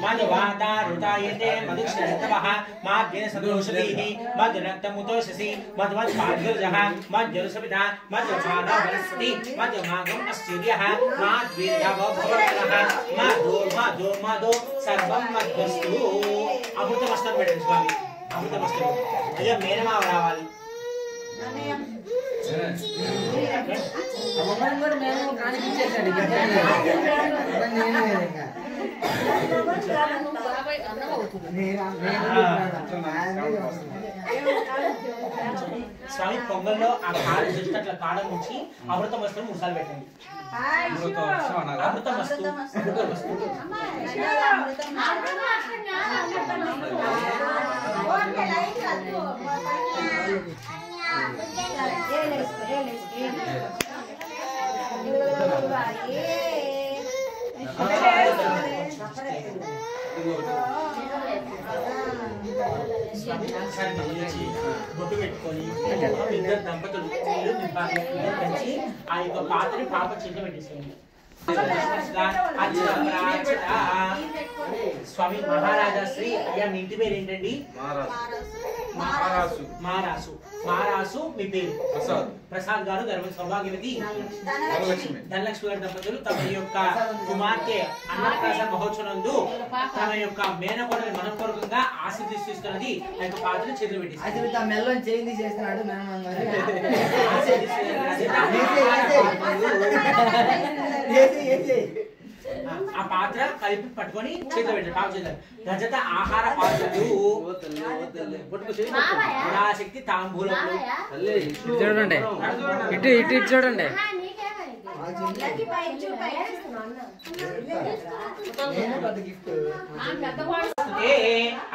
मधुवातारुतायते मधुश्रस्तवः माद्येन सदोषधीः मधुरक्तमुतोषसि मधुमत्पाद्युर्जः मध्यरुसविधा मधुमादा वनस्पति मधुमागम् अस्यूर्यः माद्वीर्यवो भवतः मधु मधु मधु सर्वं मध्यस्तु अमृतमस्तकं పెట్టండి స్వామి అమృతమస్తకం అయ్యా మేనమావ రావాలి అమ్మని కూడా మేము కానిపించేసాడు స్వామి పొంగల్లో ఆ కాడ జస్ట్ అట్లా కాడ నుంచి అమృతమస్తకం ముసాలు పెట్టండి అమృతమస్తు బొట్టు పెట్టుకొని ఇద్దరు దంపతులు ఆ యొక్క పాత్రని పాప చిన్న పెట్టేసేయండి స్వామి మహారాజా శ్రీ అయ్యా మీ ఇంటి పేరు ఏంటండి మారాసు మారాసు మీ పేరు ప్రసాద్ గారు ధర్మ సౌభాగ్యవతి ధనలక్ష్మి గారి దంపతులు తమ యొక్క కుమార్తె అన్నప్రాసన మహోత్సవందు తమ యొక్క మేనకోడని మనపూర్వకంగా ఆశీర్వదిస్తున్నది ఆ యొక్క పాత్రను చేతులు పెట్టి ఆ పాత్ర కలిపి పట్టుకొని చేతిలో పెట్టారు పాప చేతులు రజత ఆహార పాత్రలు శక్తి తాంబూలములు చూడండి ఇటు ఇటు ఇటు చూడండి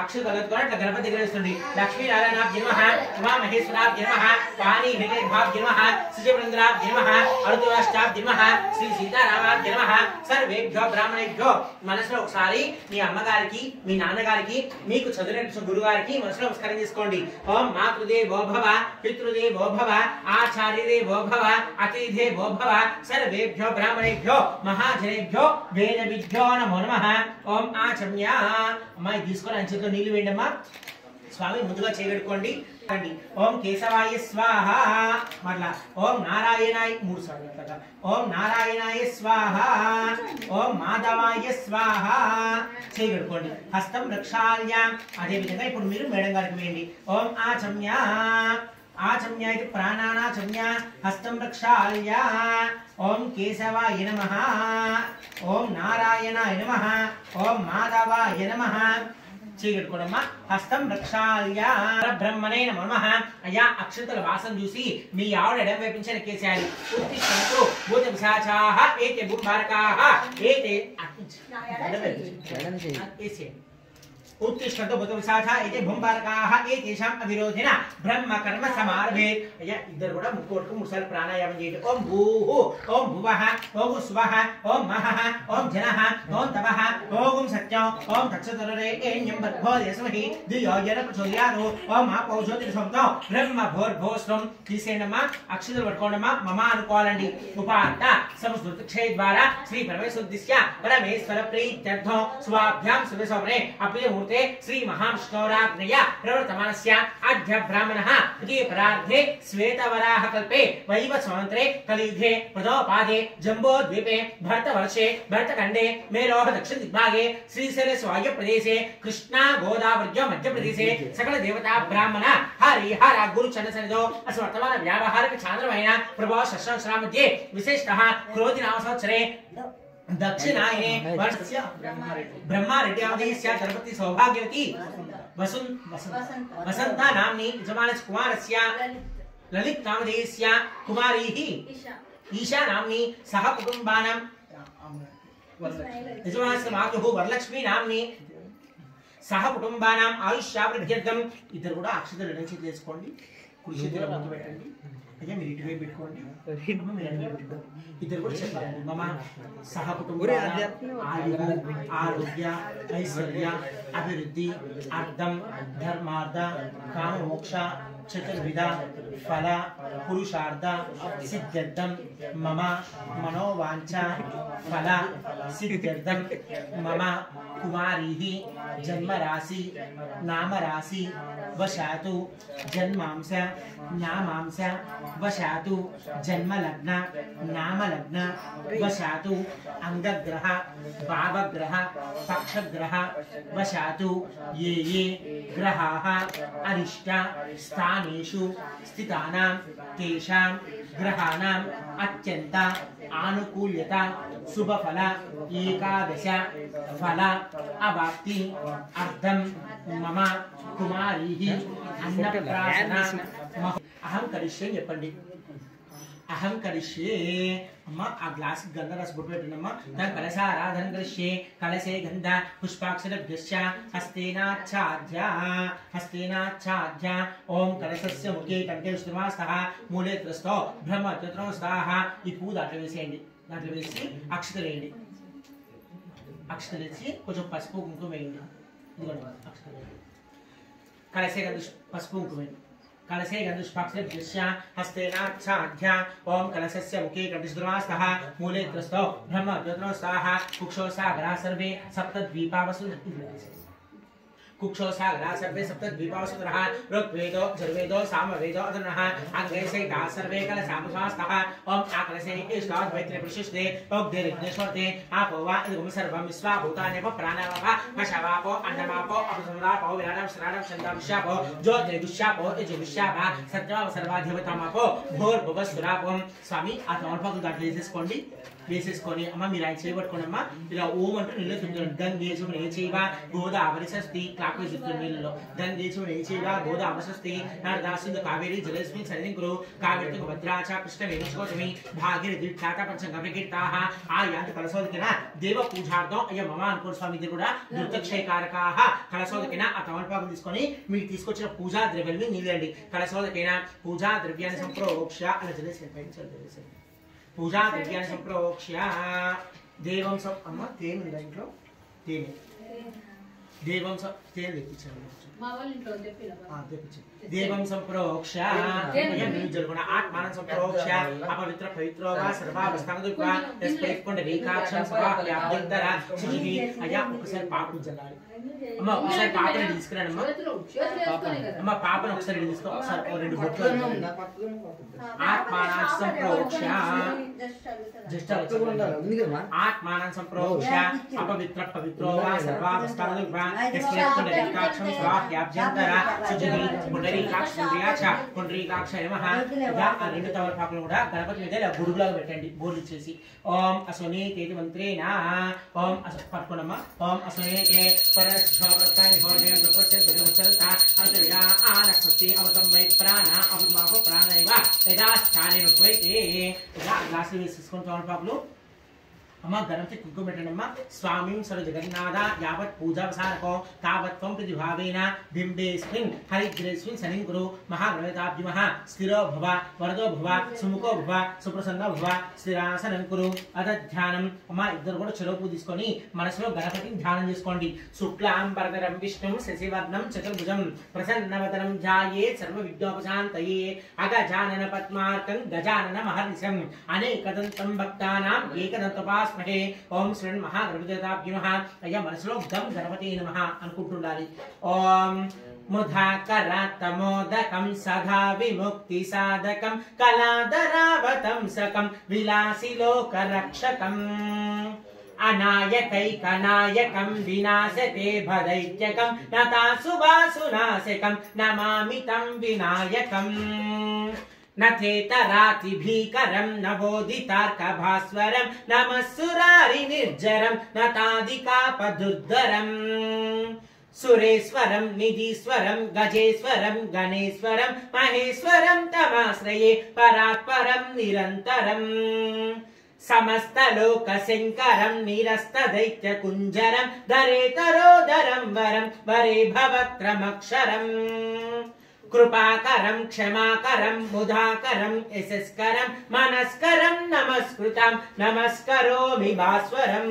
అక్షర గణపతి దగ్గర వస్తుంది లక్ష్మీనారాయణాభ్య నమః ఉమామహేశ్వరాభ్య నమః వాణీ హృదయభాభ్య నమః శిశువృంద్రాభ్య నమః అరుతురాష్ట్రాభ్య నమః శ్రీ సీతారామాభ్య నమః సర్వేభ్యో బ్రాహ్మణేభ్యో మనసులో ఒకసారి మీ అమ్మగారికి మీ నాన్నగారికి మీకు చదివిన గురుగారికి మనసులో నమస్కారం చేసుకోండి. ఓం మాతృదేవో భవ పితృదేవో భవ ఆచార్యదేవో భవ అతిథేవో భవ సర్వేభ్యో బ్రాహ్మణేభ్యో మహాజనేభ్యో వేద విద్యో నమో నమః. ఓం ఆచమ్య అమ్మాయి తీసుకొని అంచెతో నీళ్లు వేయండమ్మా. స్వామి ముందుగా చేయగడుకోండి. ఓం కేశవాయ స్వాహ మరలా ఓం నారాయణాయ 3 సార్లు కదా. ఓం నారాయణాయ స్వాహ ఓం మాధవాయ స్వాహ చేయగడుకోండి. హస్తం రక్షాల్య అదే విధంగా ఇప్పుడు మీరు మేడం గారికి వేయండి. ఓం ఆచమ్య ఆచమ్య ఇది ప్రాణానాచమ్య హస్తం రక్షాల్య. ఓం కేశవాయ నమః ఓం నారాయణాయ నమః ఓం మాధవాయ నమః చేయగడుకోడమ్మా. హస్తం రక్షాల్య బ్రహ్మణే నమో నమః. అయ్యా అక్షంతల వాసన చూసి మీ ఆవిడ ఎడం వైపించిన కేసేయాలి. ఉత్తిష్టంతు భూత పిశాచాః ఏతే భూభారకాః ఏతే उत्तिष्ठन्तु भूतविशाखा एते भूम्बारकाः एतेषाम् अविरोधिना ब्रह्म कर्म समारभे. अయ్యా ఇద్దరు కూడా ముక్కోటుకు 3 సార్లు ప్రాణాయామం చేయండి. ఓం భూః ఓం భువః ఓం స్వః ఓం మహః ఓం జనః ఓం తపః ఓం సత్యం ఓం తత్సతరేణ్యం భర్గోదేశమహి దియోయన ప్రచోదయాను ఓం ఆపౌషోతి సంతం బ్రహ్మ భోర్భోస్వం. తీసేయండమ్మా. అక్షతలు పట్టుకోండమ్మా. మమ అనుకోవాలండి. ఉపాంత సంస్కృత క్షయ ద్వారా శ్రీ పరమేశ్వరుద్దిశ్య పరమేశ్వర ప్రీత్యర్థం స్వాభ్యాం శుభసౌరే అప్రియ श्री महाविष्णोराग्नय प्रवर्तमानस्य आद्य ब्राह्मणः द्वितीय परार्धे श्वेतवराह कल्पे वैवस्वत स्वातन्त्र्ये कलियुगे प्रथमपादे जम्बोद्वीपे भरतवर्षे भरतखण्डे मेरोः दक्षिण दिग्भागे श्रीशैलस्वाय प्रदेशे कृष्णा गोदावर्यो मध्यप्रदेशे सकल देवता ब्राह्मण हरिहर गुरुचरणसन्निधौ अस्वर्तमान व्यावहारिक चान्द्रमयेन प्रभो षष्ठसहस्रां मध्ये विशेषतः क्रोधि नाम संवत्सरे दक्षिणायने वर्षस्य ब्रह्मारेड्डी अवधेयस्य गणपति सौभाग्यवती वसंता नाम्नी यजमानस्य कुमारस्य ललित नामधेयस्य कुमारीः ईशा नाम्नी सह कुटुंबानां यजमानस्य मातुः वरलक्ष्मी नाम्नी सह कुटुंबानां आयुष्याभिवृद्ध्यर्थं इద్దరు కూడా అక్షతలు రణచి చేసుకోండి. కుడి చేతిలో ముందు పెట్టండి. అయ్యా మీరు ఇటు వైపు పెట్టుకోండి. ఇద్దరు కూడా చెప్పాలండి. మమ సహ కుటుంబ ఆరోగ్య ఐశ్వర్య అభివృద్ధి అర్థం ధర్మార్థ కామ మోక్ష चतुर्विध फल पुरुषार्थ सिद्ध्यर्थम मम मनोवांछा फल सिद्ध्यर्थम मम कुमारी जन्म राशि नाम राशि वशातु जन्मांश नामांश वशातु जन्म लग्न नाम लग्न वशातु अंगग्रह भावग्रह पक्षग्रह वशातु ये ग्रहाः अरिष्ट स्थानेषु स्थितानां तेषां ग्रहाणां अत्यंत आनुकूल्यता शुभफल एकादश फल अवाप्ति अर्थं मम कुमारी अन्नप्राशना अहं करिष्ये చెప్పండి अहं करिष्ये अम्मा आ ग्लास गंध रस बुट పెట్టినమ్మా దాని కలశారాధన కరిష్యే కలశే గంధ పుష్పాక్షరభ్యశ్చ హస్తేనాచ్ఛాద్య ఓం కలశస్య ముఖే కంఠే శ్రీమాస్తః మూలే త్రస్తో బ్రహ్మచత్రో స్వాహ ఈ పూజ అట్లా వేసేయండి దాంట్లో వేసి అక్షతలేయండి అక్షతలేసి కొంచెం పసుపు కుంకుమ వేయండి ఇదిగోండి అక్షతలేయండి కలశే గంధ పసుపు కుంకుమ వేయండి कलशे गंधुष्पाक्षरभ्यश्च हस्तेनाच्छाद्य ओम कलशस्य मुखे कंठस्द्रवास्तः मूले त्रस्तो ब्रह्मज्योतिनो स्वाहा कुक्षो सागरा सर्वे सप्तद्वीपावसु कुक्षो सागरा सर्वे सप्तद्वीपावसुरः ऋग्वेदो यजुर्वेदो सामवेदो अधर्वणः अंगे सहिता सर्वे कलशामुषास्तः ओम आकलशे इष्टाद्वैत्रे प्रशिष्टे ओग्धेर्विघ्नेश्वरते आपो वा इदं सर्वं विश्वाभूतानि प्राणावः वशवापो अन्नमापो अपसमरापो विराडं श्राडं छन्दविश्यापो ज्योतिर्विश्यापो यजुर्विश्यापः सत्याव सर्वाधिपतमापो भूर्भुवस्सुरापो स्वामी आ तमलपाకు దాంట్లో వేసేసుకొని అమ్మ మీరు ఆయన చేయబట్టుకోండి అమ్మ ఇలా ఓం అంటూ నీళ్ళు తింటారు గంగేశం ఏ చేయవా గోదావరి సస్తి క్లాక్ వైజ్ చెప్తారు నీళ్ళలో గంగేశం ఏ చేయవా గోదావరి సస్తి నర్దాసింధు కావేరి జలస్మిన్ సన్నిధింకురు కావేరి భద్రాచ కృష్ణ వేణుగోతమి భాగీరథి టాటా పంచంగ ప్రకీర్తాః ఆ యాంతి కలశోదకిన దేవ పూజార్థం అయ్య మమ అనుకోరు స్వామి ఇది కూడా దుర్దక్షయకారకాః కలశోదకిన ఆ తమలపాకు తీసుకొని మీరు తీసుకొచ్చిన పూజా ద్రవ్యాన్ని నీళ్ళండి కలశోదకిన పూజా ద్రవ్యాన్ని సంప్రోక్ష అలా జలేసి పైన पूजा द्रव्याన్ని సంప్రోక్ష్య దేవం సం అమ్మ తేనె ఇంట్లో తేనె దేవం సం తేనె తెప్పించండి మా వాళ్ళ ఇంట్లో తెప్పించండి దేవం సంప్రోక్ష్య జరుగున ఆత్మానం సంప్రోక్ష్య అపవిత్ర పవిత్రో వా సర్వావస్థాంగుత్వా యస్పైకొండ రేఖాక్షం స్వాహ్యాభ్యంతర శివి అయ్యా ఒకసారి పాపను జల్లాలి అమ్మ ఒకసారి పాపను తీసుకురండి అమ్మ పాపను ఒకసారి తీసుకో ఒకసారి రెండు బొట్లు ఆత్మానం సంప్రోక్ష్య ఆత్మానం సంప్రోక్ష్య అపవిత్ర పవిత్రో వా సర్వావస్థాంగుత్వా యస్పైకొండ రేఖాక్షం స్వాహ్యాభ్యంతర శివి పుండరీకాక్ష నమః యా ఆ రెండు తమలపాకులు కూడా గణపతి మీద ఇలా గుడుగులాగా పెట్టండి బోర్డు ఇచ్చేసి ఓం అస్వనేతేతి మంత్రేణ ఓం పట్టుకోనమ్మా ఓం అస్వనేతే పరశుభ్రతాని హోదేవ ప్రపచ్చ సురవచలత అంతర్యా ఆనస్తి అవతం వై ప్రాణ అపమాప ప్రాణైవ యదా స్థానే రుక్వైతే ఇలా గ్లాస్ వేసేసుకొని తమలపాకులు अम्मा गणपति कुंकुम పెట్టండమ్మ స్వామిం సర్వ జగన్నాథ యావత్ పూజావసానకో తావత్వం ప్రతిభావేన బింబేస్మిన్ హరిగ్రేస్మిన్ సనింకురు మహాగణపతాభ్యమః స్థిరో భవ వరదో భవ సుముఖో భవ సుప్రసన్నో భవ స్థిరాసనం కురు అదధ్యానం అమ్మ ఇద్దరు కూడా చెరోపు తీసుకొని మనసులో గణపతిని ధ్యానం చేసుకోండి శుక్లాం వరదరం విష్ణుం శశివర్ణం చతుర్భుజం ప్రసన్నవదనం ధ్యాయే సర్వ విఘ్నోపశాంతయే అగజానన పద్మార్కం గజానన మహర్నిశం అనేకదంతం భక్తానాం ఏకదంతపాస్ ओम श्री महागणपतिभ्यो नमः अय्या मनसलो गम गणपति नमः अनुకుంటుండాలి ओम मुधाकरात्तमोदकं सदा विमुक्ति साधकं कलाधरावतंसकं विलासिलोकरक्षकम् अनायकैकनायकं विनाशते भदैत्यकं नतासुभासुनाशकं नमामि तं विनायकम् नथेतराति भीकरं नवोदितार्कभास्वरं नमस्सुरारि निर्जरं नतादिकापदुर्धरं सुरेश्वरं निधीश्वरं गजेश्वरं गणेश्वरं महेश्वरं तमाश्रये परात्परं निरन्तरम् समस्तलोकशङ्करं निरस्तदैत्यकुञ्जरं धरेतरोदरं वरं वरे भवत्रमक्षरम् कृपाकरं क्षमाकरं मुधाकरं यशस्करं मनस्करं नमस्कृतं नमस्करोमि भास्वरम्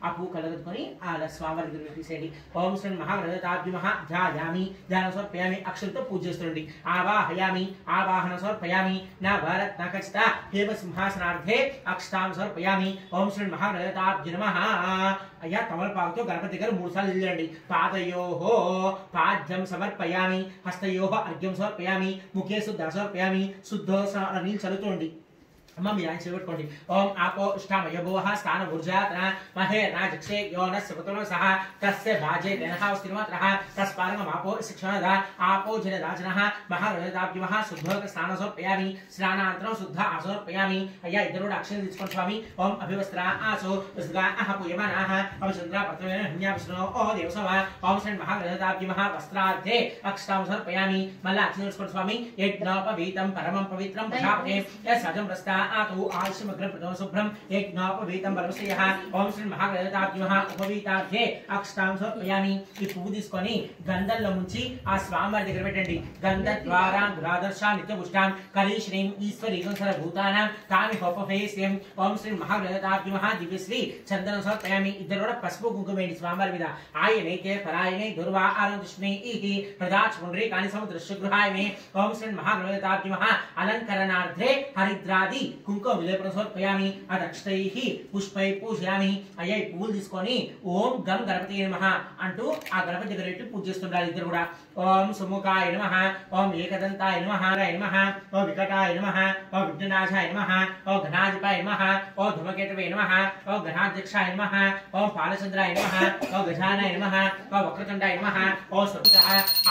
ఆ పువ్వు కలగొట్టుకొని ఆ స్వామివారి దగ్గర తీసేయండి. ఓం శ్రీ మహాగణపతాభ్యమః ధ్యాయామి, ధ్యానం సమర్పయామి, అక్షరంతో పూజ చేస్తుండండి. ఆవాహయామి, ఆవాహన సమర్పయామి, నా భారత్ నఖచిత హేమ సింహాసనార్థే అక్షతాం సమర్పయామి. ఓం శ్రీ మహాగణపతాభ్య నమః. అయ్యా తమలపాకుతో గణపతి దగ్గర 3 సార్లు నిలయండి. పాదయోహో పాద్యం సమర్పయామి, హస్తయోహ అర్ఘ్యం సమర్పయామి, ముఖే శుద్ధ సమర్పయామి. శుద్ధోస నీళ్ళు చదువుతుండండి. अम्मा मी आंसर कोटी ओम आपो उष्टामय भुवः स्थान ऊर्जात्रा महे राजक्षे योनस्य पुत्रो सह तस्य भाजे देनः स्थिरमात्रः तस्पारं आपो शिक्षणदा आपो जलराजनः महागणपताभ्यमः शुद्धोदक स्नान समर्पयामि स्नानानन्तरं शुद्ध आसमर्पयामि अय्या इदरोड अक्षर తీసుకోండి స్వామి ఓం అభివస్త్ర ఆసో ఉస్గా అహపుయమనః అవచంద్ర పత్రేణ హన్యావిష్ణో ఓ దేవసవ ఓం శ్రీ మహాగణపతాభ్యమः వస్త్రార్థే అక్షతాం సమర్పయామి మల్ల అక్షర తీసుకోండి స్వామి యజ్ఞోపవీతం పరమం పవిత్రం ప్రజాపతే యసజం ప్రస్తా आतु आयुष्मग्रं प्रथम शुभ्रं यज्ञोपवीतं बलवश्यः ओम श्री महागणपताभ्यमः उपवीताभ्ये अक्षतां समर्पयामि. ఈ పువ్వు తీసుకొని గంధంలో ముంచి ఆ స్వామివారి దగ్గర పెట్టండి. గంధ ద్వారా గురాదర్శా నిత్యపుష్టాం కరీశ్రీం ఈశ్వరీం సర్వభూతానాం కామిహోపఫేస్యం. ఓం శ్రీ మహాగణపతాభ్యమः దివ్యశ్రీ చందనం సమర్పయామి. ఇద్దరు కూడా పసుపు కుంకుమ వేయండి స్వామివారి మీద. ఆయనైతే పరాయణే దుర్వా ఆనందృష్ణే ఇహి ప్రదాచ పుండ్రీకాని సముద్రశుగృహాయమే. ఓం శ్రీ మహాగణపతాభ్యమः అలంకరణార్థే హరిద్రాది కుంకుమ విలేపనం సమర్పయామి. అదక్షతైః పుష్పై పూజయామి. అయ్యా ఈ పువ్వులు తీసుకొని ఓం గం గణపతి నమః అంటూ ఆ గణపతి దగ్గర పెట్టి పూజ చేస్తుండాలి ఇద్దరు కూడా. ఓం సుముఖాయ నమః, ఓం ఏకదంతాయ నమః, ఓం వికటాయ నమః, ఓం విఘ్ననాశాయ నమః, ఓం ఘనాధిపాయ నమః, ఓం ధూమకేతవే నమః, ఓం గణాధ్యక్షాయ నమః, ఓం పాలచంద్రాయ నమః, ఓం గజానాయ నమః, ఓం వక్రతుండాయ నమః, ఓం సర్వతః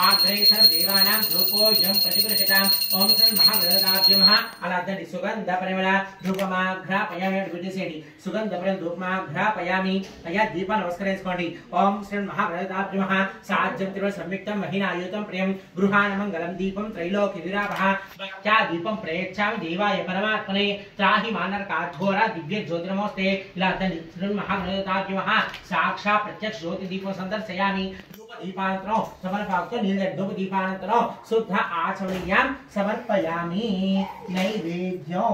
ఆగ్రే సర్వదేవానాం ధూపోయం ప్రతిగృహ్యతాం. ఓం శ్రీ మహాగణపతాభ్యమః అలా అద్దండి. సుగంధ పరిమళ ధూపమాఘ్రాపయామి పెట్టేసేయండి. సుగంధ పరిమళ ధూపమాఘ్రాపయామి. అయ్యా దీపాన్ని నమస్కరించుకోండి. ఓం శ్రీ మహాగణపతాభ్యమః సాధ్యం త్రివళ సంయుక్తం మహినాయుతం ప్రియం గృహాణమంగళం దీపం త్రైలోక్య విరాపః భక్త్యా దీపం ప్రయచ్ఛామి దేవాయ పరమాత్మనే త్రాహి మానరకాఘోర దివ్య జ్యోతిర్నమోస్తే. ఇలా అద్దండి. శ్రీ మహాగణపతాభ్యమః సాక్షాత్ ప్రత్యక్ష జ్యోతి దీపం సందర్శయామి. దీపానంతరం సమర్పాకుతో నీళ్ళ ధూప దీపానంతరం శుద్ధ ఆచమనీయం సమర్పయామి. నైవేద్యం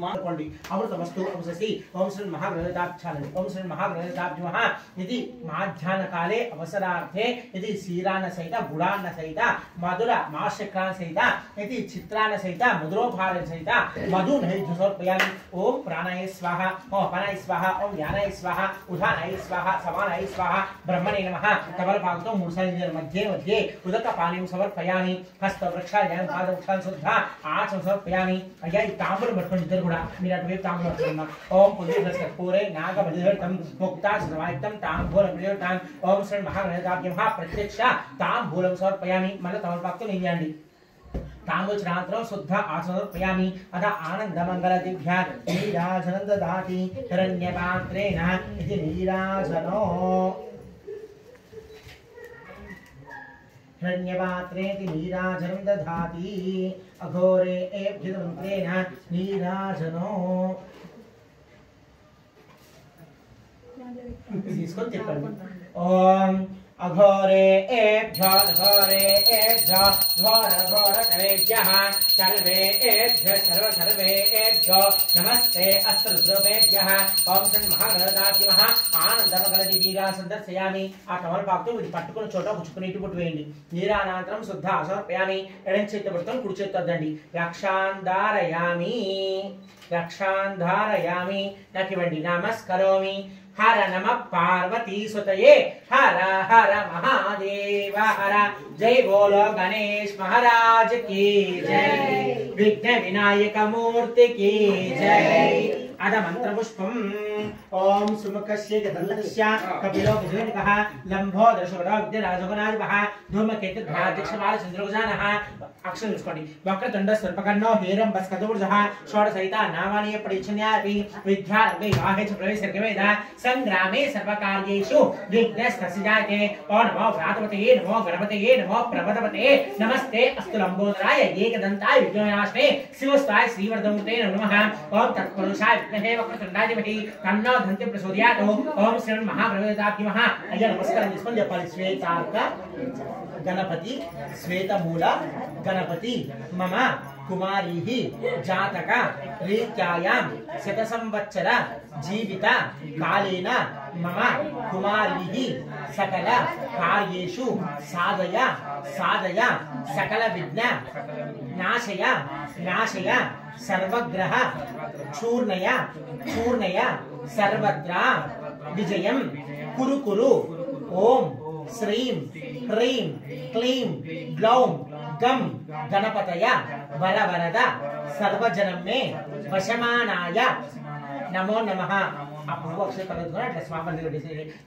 मार्कोंडी अमृतमस्तु अवससि ओम श्री महागणपताभ्यां ओम श्री महागणपताभ्यमः यदि माध्याह्न काले अवसरार्थे यदि क्षीरान्न सहित गुडान्न सहित मधुर माशक्रान्न सहित यदि चित्रान्न सहित मधुरोपहार सहित मधु नैवेद्य समर्पयामि. ओम प्राणाय स्वाहा ओम अपानाय स्वाहा ओम यानाय स्वाहा उदानाय स्वाहा समानाय स्वाहा ब्रह्मणे नमः. तमलपाकुतो मूर्छानि मध्ये मध्ये उदकपानीं समर्पयामि. हस्तवृक्षायां पादवृक्षान् शुद्ध आचमनं समर्पयामि. अय्या ఈ తాంబూలం పట్టుకొని కూడా మీరు అటువైపు తాంబూలం పట్టుకున్నాం. ఓం పుణ్యకర్పూరే నాగబలిహర్తం ముక్తాసనవాయుక్తం తాంబూలం ప్రియోటాం. ఓం శ్రీ మహాగణపతాభ్యమః ప్రత్యక్ష తాంబూలం సమర్పయామి. మళ్ళీ తమలపాకుతో నింయండి. तांबूलचनान्तरं शुद्ध आचमर्पयामि. अथ आनन्दमङ्गलदिभ्या नीराजनं ददाति हिरण्यपात्रेण इति नीराजनो हिरण्यपात्रेति नीराजनं दधाति अघोरे एभ्यमन्त्रेण नीराजनो తీసుకొని చెప్పండి. ఓం अघोरे एभ्यो घोर घोर करेभ्यः सर्वेभ्यो नमस्ते अस्त्ररूपेभ्यः. ओम श्री महागणपताभ्यमः आनन्दमङ्गलदिव्या संदर्शयामि. ఆ తమలపాకుతో వీటి పట్టుకున్న చోట పుచ్చుకుని ఇటు పుట్టు వేయండి. నీరానంతరం శుద్ధ సమర్పయామి. ఎడమ చేతి పట్టుకొని కుడి చేతి వద్దండి. రక్షాంధారయామి నాకివ్వండి. నమస్కరోమి. हर नमः पार्वती सुतये हर हर महादेव हर. जय बोलो गणेश महाराज की जय. विघ्न विनायक मूर्ति की जय. अद मंत्र पुष्पम ओम सुमुखस्य गदलस्य कपिलो विजयनिकः लंबोदरशोरा विद्याराजगणाधिपः धूमकेतु ध्याध्यक्षमाल चंद्रगजानः. अक्षर తీసుకోండి. వక్రతుండ సర్పకర్ణో హేరం బస్కదూర్జః షోడశైత నామాని పడిచన్యాపి విద్యారంభే వాహేచ ప్రవేశర్గవేద సంగ్రామే సర్వకార్యేషు విఘ్నస్తస్య జాయతే. ఓం నమో వ్రాతపతయే నమో గణపతయే నమో ప్రమదపతయే నమస్తే అస్తు లంబోదరాయ ఏకదంతాయ విఘ్నవినాశనే శివస్థాయ శ్రీవర్ధమూర్తే నమః. ఓం తత్పురుషాయ విద్మహే వక్రతుండాయ ధీమహి తన్నో దంతి ప్రచోదయాత్. ఓం శ్రీ మహాగణపతాభ్యమః. అయ్యా నమస్కారం చేసుకొని చెప్పాలి. శ్వేతార్క गणपति श्वेतमूल गणपति मम కుమారీ జాతక రీత్యాయాం శత సంవత్సర జీవిత కాలేన మమ కుమారీ సకల కార్యేషు సాధయ సాధయ సకల విఘ్న నాశయ నాశయ సర్వగ్రహ చూర్ణయ చూర్ణయ సర్వత్ర విజయం కురు కురు ఓం శ్రీం హ్రీం క్లీం గ్లౌం గం గణపతయ వరవరద సర్వజనం మే వశమానాయ నమో నమః అప్పుడు అక్షర కలుగుతున్నా స్వామి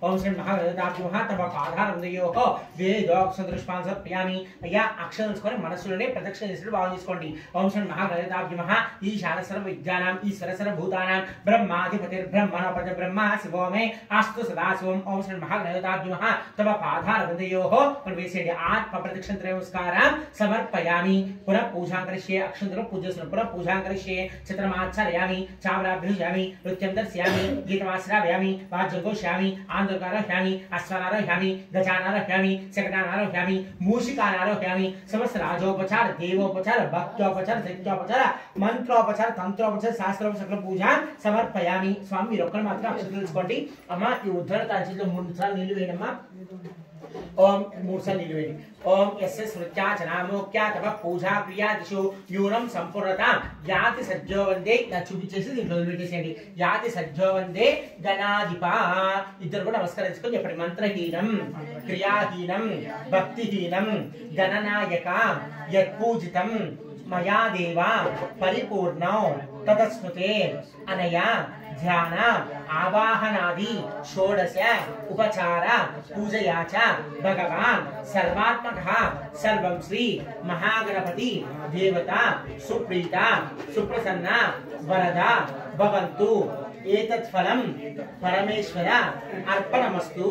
ఓం శ్రీ మహాగణపతాభ్యః తమ పాదారవిందయోః వేదోక్షరదృష్టాన్ సమర్పయామి. అయ్యా అక్షరం తీసుకొని మనసులోనే ప్రదక్షిణ చేసినట్టు భావం చేసుకోండి. ఓం శ్రీ మహాగణపతాభ్యః ఈశాన సర్వ విద్యానాం ఈశ్వర సర్వ భూతానాం బ్రహ్మాధిపతిర్ బ్రహ్మణోపతి బ్రహ్మ శివో మే అస్తు సదాశివం. ఓం శ్రీ మహాగణపతాభ్యః తమ పాదారవిందయోః వేసేది ఆత్మ ప్రదక్షిణ నమస్కారం సమర్పయామి. పునః పూజాం కరిష్యే అక్షంతరం పూజస్సు పునః పూజాం కరిష్యే చిత్రమాచారయామి చామరాభ్యుజామి నృత్యం దర్శయామి గీతమాశ్రావయామి వాద్యంఘోష్యామి ఆందోళనారోహ్యామి అశ్వనారోహ్యామి గజానారోహ్యామి శకటానారోహ్యామి మూషికానారోహ్యామి సమస్త రాజోపచార దేవోపచార భక్తోపచార శక్తోపచార మంత్రోపచార తంత్రోపచార శాస్త్రోపచార పూజ సమర్పయామి. స్వామి మీరు ఒక్కరు మాత్రం అక్షరం తెలుసుకోండి. అమ్మ ఈ ఉద్ధరణ తాంచిలో 3 సార్లు నీళ్లు వేయమ్మా. ఓం 3 సార్లు నీళ్లు వేయండి. ఓం యస్య స్మృత్యా జనామోక్యా తప పూజా ప్రియా దిశు యూనం సంపూర్ణత యాతి సజ్జో వందే. నా చూపించేసి దీంట్లో వదిలిపెట్టేసేయండి. యాతి సజ్జో వందే గణాధిప. ఇద్దరు కూడా నమస్కరించుకొని చెప్పండి. మంత్రహీనం క్రియాహీనం భక్తిహీనం గణనాయక యత్పూజితం మయా దేవ పరిపూర్ణం తదస్మృతే అనయా ధ్యాన ఆవాహనాది షోడశ ఉపచార పూజయా చ భగవాన్ సర్వాత్మకః సర్వం శ్రీ మహాగణపతి దేవత సుప్రీత సుప్రసన్న వరద భవంతు. ఏతత్ ఫలం పరమేశ్వర అర్పణమస్తు.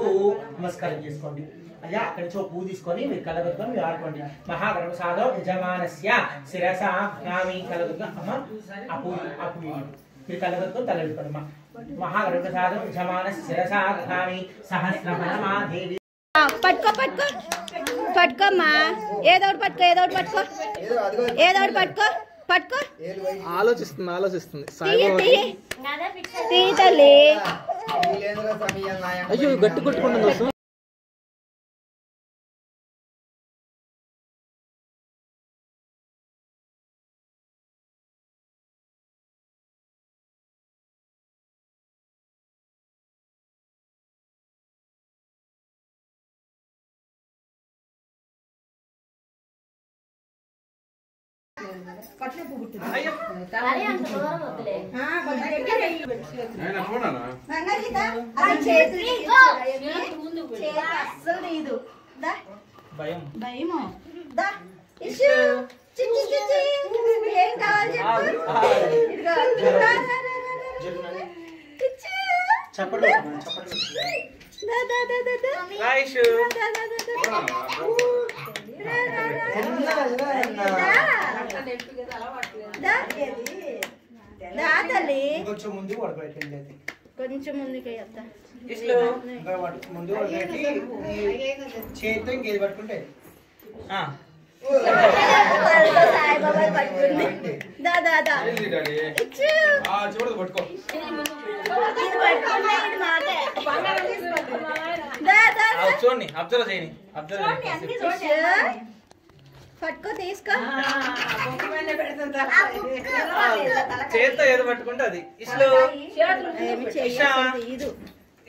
నమస్కారం చేసుకోండి. అయ్యా అక్కడి నుంచి పువ్వు తీసుకొని మీరు కలగొట్టుకొని మీరు ఆడుకోండి. మహాగణపసాదో యజమానస్య శిరస నామి కలగొట్టుగా అమ్మ అప్పు మీరు కలగొట్టుకొని తలెట్టుకోండి. అమ్మ మహాగణపసాదో యజమానస్య శిరస నామి సహస్రమణమా దేవి. పట్టుకో పట్టుకో పట్టుకోమ్మా. ఏదోటి పట్టుకో ఏదోటి పట్టుకో ఏదోటి పట్టుకో పట్టుకో. ఆలోచిస్తుంది తీ తల్లి. అయ్యో గట్టి కొట్టుకుంటుంది. కొంచెం ముందు పడుకోండి. కొంచెం ముందుకు ముందు చేతితో ఇంకేది పట్టుకుంటే చూడండి అబ్జర్వ్ చేయండి. పట్టుకో తీసుకో. చేతితో ఏదో పట్టుకుంటే అది ఇష్లో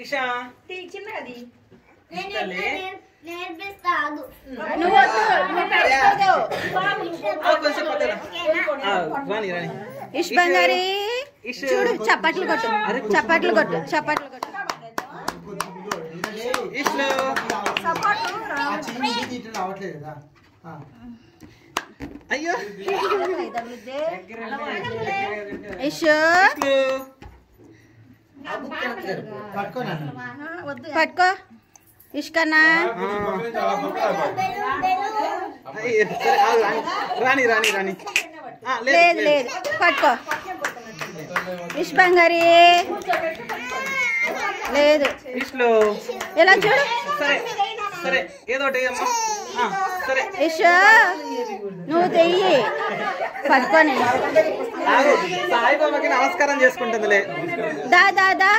ఇషా చిన్నది ఇష్ బంగారి చూడు. చప్పట్లు కొట్టు చప్పట్లు కొట్టు చప్పట్లు కొట్టు. రావట్లేదు కదా. అయ్యో పట్టుకో ఇష్కన్నా. రాని రాని రాని లేదు లేదు పట్టుకో. ఇష్ బంగారి లేదు. ఎలా చూడు. సరే సరే ఏదో సరే ఇష్ నువ్వు తెయ్యి. పట్టుకొని సాయిబాబాకి నమస్కారం చేసుకుంటుందిలే. దా దా దా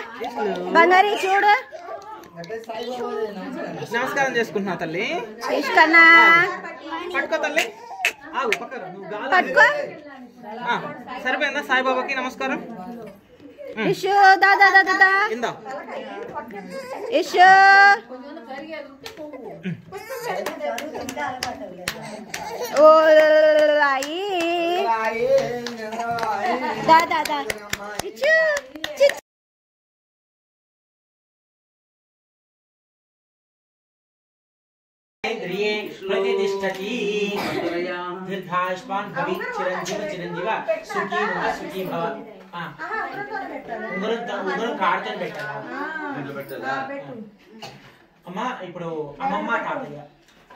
బంగారి చూడు నమస్కారం చేసుకుంటున్నా తల్లి. ఇష్టన్నా పట్టుకో తల్లి. పట్టుకో. సరిపోయిందా సాయిబాబాకి నమస్కారం? ఇషు దా దా దా దా ఇందా ఇషు ఓ రాయి దా దా దా ఇచ్చు इंद्रिये प्रतिष्ठति दीर्घायुष्मान भवि चिरंजीव चिरंजीव सुखी भव ఉంగరం కాడతోని పెట్టాలా? అమ్మ ఇప్పుడు అమ్మమ్మ తాతయ్య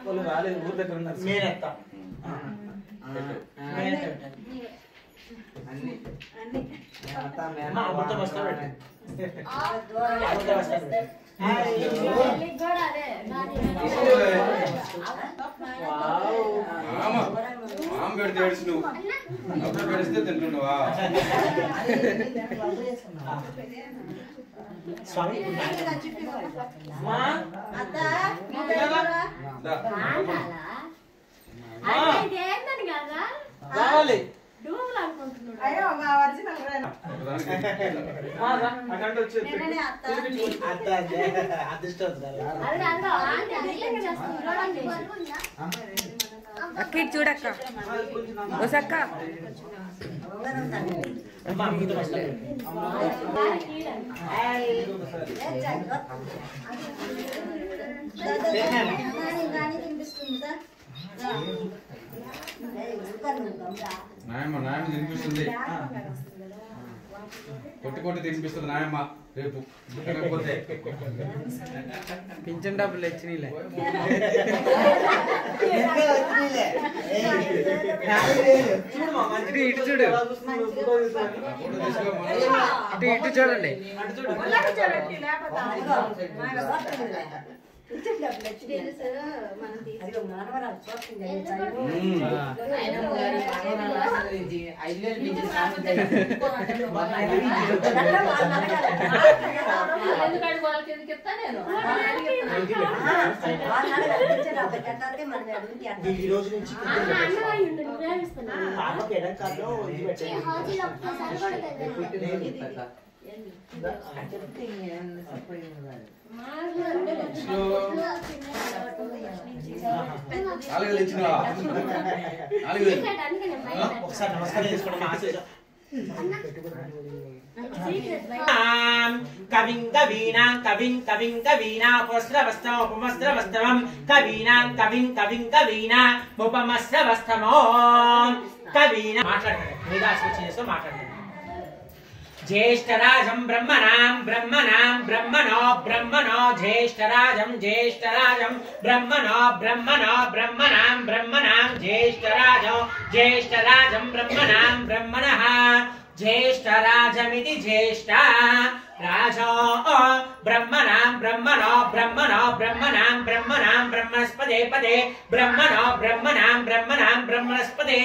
వాళ్ళు రాలేదు, ఊరు దగ్గర ఉన్నారు. మేనత్త అమ్మ అమృత బస్తా పెట్టు. అమృత బస్తా పెట్టు. స్వామి రావాలి. అక్క చూడక్క వసక్క నాయమ్మ తినిపిస్తుంది, కొట్టి తినిపిస్తుంది నాయమ్మ. రేపు పుట్టకపోతే పింఛన్ డబ్బులు వచ్చినాయిలే. ఇటు చూడు, ఇటు చూడండి. ఈ రోజు నుంచి పాపకి ఎడంకాల్లో ఇది పెట్టండి. ఒకసారి నమస్కారం చేసుకోండి. కవిం కవీనా కవిం కవిం కవీనా ఉపస్రవస్తమ ఉపమస్రవస్తమం కవీనాం కవిం కవిం కవీనా ఉపమస్రవస్తమో కవీనా. మాట్లాడండి, మీద చేస్తూ మాట్లాడండి. ज्येष्ठराजं ब्रह्मणां ब्रह्मणां ब्रह्मणो ब्रह्मणो ज्येष्ठराजं ज्येष्ठराजं ब्रह्मणो ब्रह्मणो ब्रह्मणां ब्रह्मणां ज्येष्ठराजो ज्येष्ठराजं ब्रह्मणां ब्रह्मणः ज्येष्ठराजमिति ज्येष्ठा राजो ब्रह्मणां ब्रह्मणो ब्रह्मणो ब्रह्मणां ब्रह्मणां ब्रह्मणस्पदे पदे ब्रह्मणो ब्रह्मणां ब्रह्मणां ब्रह्मणस्पदे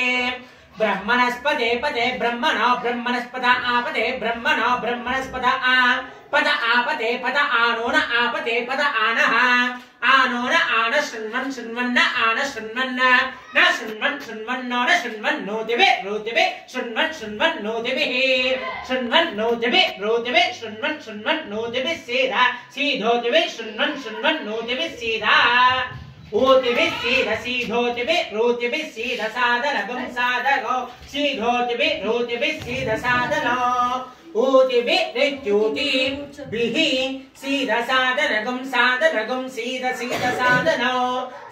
ब्रह्मणस्पदे पदे ब्रह्मणो ब्रह्मणस्पद आपदे ब्रह्मणो ब्रह्मणस्पद आ पद आपदे पद आनोन आपदे पद आनः आनोन आन शृण्वन् शृण्वन्न आन शृण्वन्न न शृण्वन् शृण्वन्नो न शृण्वन् नोतिवे रोतिवे शृण्वन् शृण्वन् नोतिविः शृण्वन् नोतिवे रोतिवे शृण्वन् शृण्वन् नोतिवे सीधा सीधोतिवे शृण्वन् शृण्वन् नोतिवे सीधा ओतिवे सीधा सीधोतिवे रोतिवे सीधा साधनगं साधगो सीधोतिवे रोतिवे सीधा साधनो ओतिवे रित्युति बिहि सीधा साधनगं साधनगं सीधा सीधा साधनो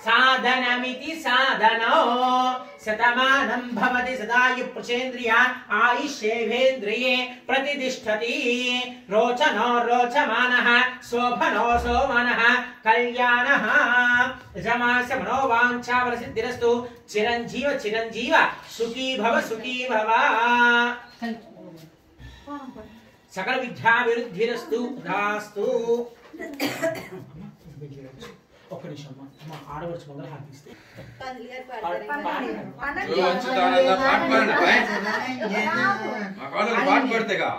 साधनमिति साधनो शतमानं भवति सदायुः पुरुषेन्द्रिया आयुष्येवेन्द्रिये प्रतिष्ठति रोचनो रोचमानः शोभनो शोभनः कल्याणः यजमानस्य मनोवाञ्छाफलसिद्धिरस्तु चिरञ्जीव चिरञ्जीव सुखी भव सकल विद्याभिवृद्धिरस्तु दास्तु ఒక్క నిమిషం అమ్మ ఆడవచ్చు మంగళ హారతిస్తే అచ్యుతానంద పాట పాడండి మా కాలేజీలో పాట పడితేగా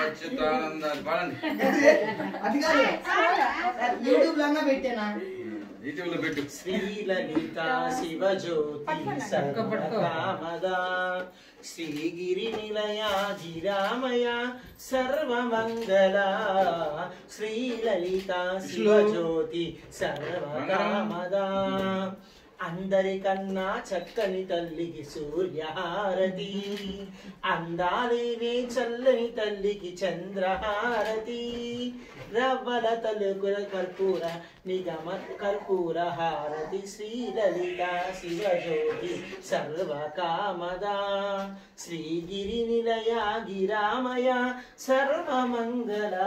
అచ్యుతానంద పాడండి యూట్యూబ్ లో పెట్టు శ్రీలలిత శివజ్యోతి సర్వకామదా శ్రీగిరి నిలయాజిరామయ సర్వమంగళ శ్రీలలిత శివజ్యోతి సర్వకామదా అందరికన్నా చక్కని తల్లికి సూర్యహారతి అందాలేనే చల్లని తల్లికి చంద్రహారతి రవ్వల తలుకుల కర్పూర నిగమ కర్పూర హారతి శ్రీలలిత శివజ్యోతి సర్వకామదా శ్రీగిరి నిలయ గిరామయ సర్వమంగళ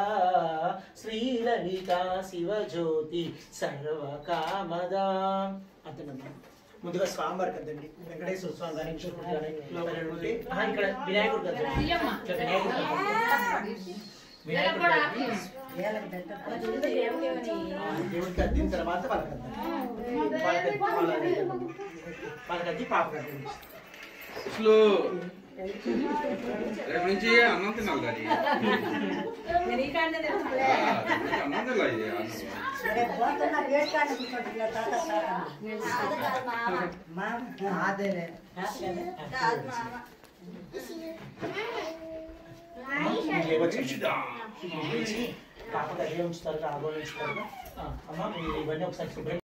శ్రీలలిత శివజ్యోతి సర్వకామదా అంతేనమ్మా. ముందుగా స్వామివారికి అంతండి వెంకటేశ్వర స్వామి గారి ఇక్కడ వినాయకుడు కదండి దేవుడికి అద్దిన తర్వాత వాళ్ళకద్ది పాప కదండి అసలు రేపు నుంచి అన్నం తినాలి డాడీ అన్నం తినాలి పాప గదిలో ఉంచుతారు ఆగోలు ఉంచుతారు అమ్మ ఇవన్నీ ఒకసారి